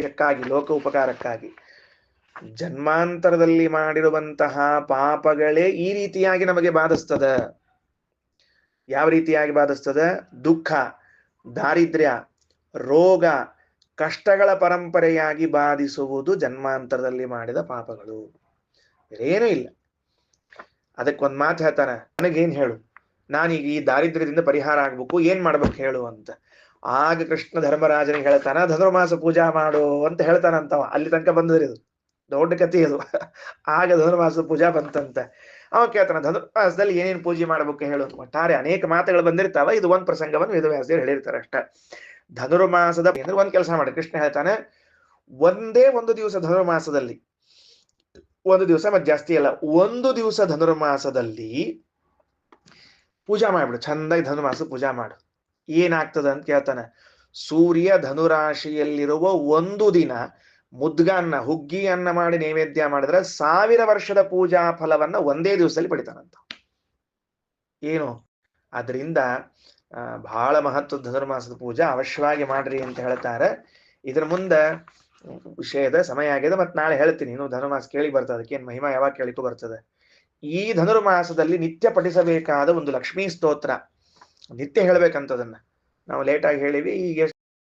ಯಕ್ಕಾಗಿ ಲೋಕ ಉಪಕಾರಕ್ಕಾಗಿ ಜನ್ಮಾಂತರದಲ್ಲಿ ಮಾಡಿರುವಂತಹ ಪಾಪಗಳೇ ಈ ರೀತಿಯಾಗಿ ನಮಗೆ ಬಾಧಿಸ್ತದ. ಯಾವ ರೀತಿಯಾಗಿ ಬಾಧಿಸ್ತದ? ದುಃಖ, ದಾರಿದ್ರ್ಯ, ರೋಗ, ಕಷ್ಟಗಳ ಪರಂಪರೆಯಾಗಿ ಬಾಧಿಸುವುದು ಜನ್ಮಾಂತರದಲ್ಲಿ ಮಾಡಿದ ಪಾಪಗಳು. ಏನೂ ಇಲ್ಲ. ಅದಕ್ಕೊಂದು ಮಾತು ಹೇಳ್ತಾನೆ, ನನಗೇನ್ ಹೇಳು, ನಾನೀಗ ಈ ದಾರಿದ್ರ್ಯದಿಂದ ಪರಿಹಾರ ಆಗ್ಬೇಕು, ಏನ್ ಮಾಡ್ಬೇಕು ಹೇಳು ಅಂತ. ಆಗ ಕೃಷ್ಣ ಧರ್ಮರಾಜನಿಗೆ ಹೇಳ್ತಾನ, ಧನುರ್ಮಾಸ ಪೂಜಾ ಮಾಡು ಅಂತ ಹೇಳ್ತಾನಂತವ. ಅಲ್ಲಿ ತನಕ ಬಂದ್ರಿ ಇದು ದೊಡ್ಡ ಕಥೆ ಅದು. ಆಗ ಧನುರ್ಮಾಸ ಪೂಜಾ ಬಂತಂತೆ. ಅವ ಕೇಳ್ತಾನ, ಧನುರ್ಮಾಸದಲ್ಲಿ ಏನೇನು ಪೂಜೆ ಮಾಡ್ಬೇಕು ಹೇಳು. ಒಟ್ಟಾರೆ ಅನೇಕ ಮಾತುಗಳು ಬಂದಿರ್ತಾವ, ಇದು ಒಂದ್ ಪ್ರಸಂಗವನ್ನು ವೇದವ್ಯಾಸರು ಹೇಳಿರ್ತಾರೆ ಅಷ್ಟ. ಧನುರ್ಮಾಸದ ಅಂದ್ರೆ ಒಂದ್ ಕೆಲಸ ಮಾಡಿ, ಕೃಷ್ಣ ಹೇಳ್ತಾನೆ, ಒಂದೇ ಒಂದು ದಿವಸ ಧನುರ್ಮಾಸದಲ್ಲಿ, ಒಂದು ದಿವಸ ಮತ್ತೆ ಜಾಸ್ತಿ ಅಲ್ಲ, ಒಂದು ದಿವಸ ಧನುರ್ಮಾಸದಲ್ಲಿ ಪೂಜಾ ಮಾಡ್ಬಿಡು, ಚಂದಾಗಿ ಧನುರ್ಮಾಸ ಪೂಜಾ ಮಾಡು. ಏನಾಗ್ತದ ಅಂತ ಕೇಳ್ತಾನೆ. ಸೂರ್ಯ ಧನುರಾಶಿಯಲ್ಲಿರುವ ಒಂದು ದಿನ ಮುದ್ಗ ಅನ್ನ, ಹುಗ್ಗಿ ಅನ್ನ ಮಾಡಿ ನೈವೇದ್ಯ ಮಾಡಿದ್ರೆ 1000 ವರ್ಷದ ಪೂಜಾ ಫಲವನ್ನ ಒಂದೇ ದಿವಸದಲ್ಲಿ ಪಡಿತಾನಂತ. ಏನು ಅದರಿಂದ ಬಹಳ ಮಹತ್ವದ ಧನುರ್ಮಾಸದ ಪೂಜಾ ಅವಶ್ಯವಾಗಿ ಮಾಡ್ರಿ ಅಂತ ಹೇಳ್ತಾರೆ. ಇದ್ರ ಮುಂದೆ ವಿಷಯದ ಸಮಯ ಆಗಿದೆ, ಮತ್ತೆ ನಾಳೆ ಹೇಳ್ತೀನಿ. ಇನ್ನು ಧನುರ್ಮಾಸ ಕೇಳಿ ಬರ್ತದೆ, ಅದಕ್ಕೇನು ಮಹಿಮಾ ಯಾವಾಗ ಕೇಳಿಕೂ ಬರ್ತದೆ. ಈ ಧನುರ್ಮಾಸದಲ್ಲಿ ನಿತ್ಯ ಪಠಿಸಬೇಕಾದ ಒಂದು ಲಕ್ಷ್ಮೀ ಸ್ತೋತ್ರ, ನಿತ್ಯ ಹೇಳ್ಬೇಕಂತದನ್ನ. ನಾವು ಲೇಟಾಗಿ ಹೇಳಿವಿ. ಈಗ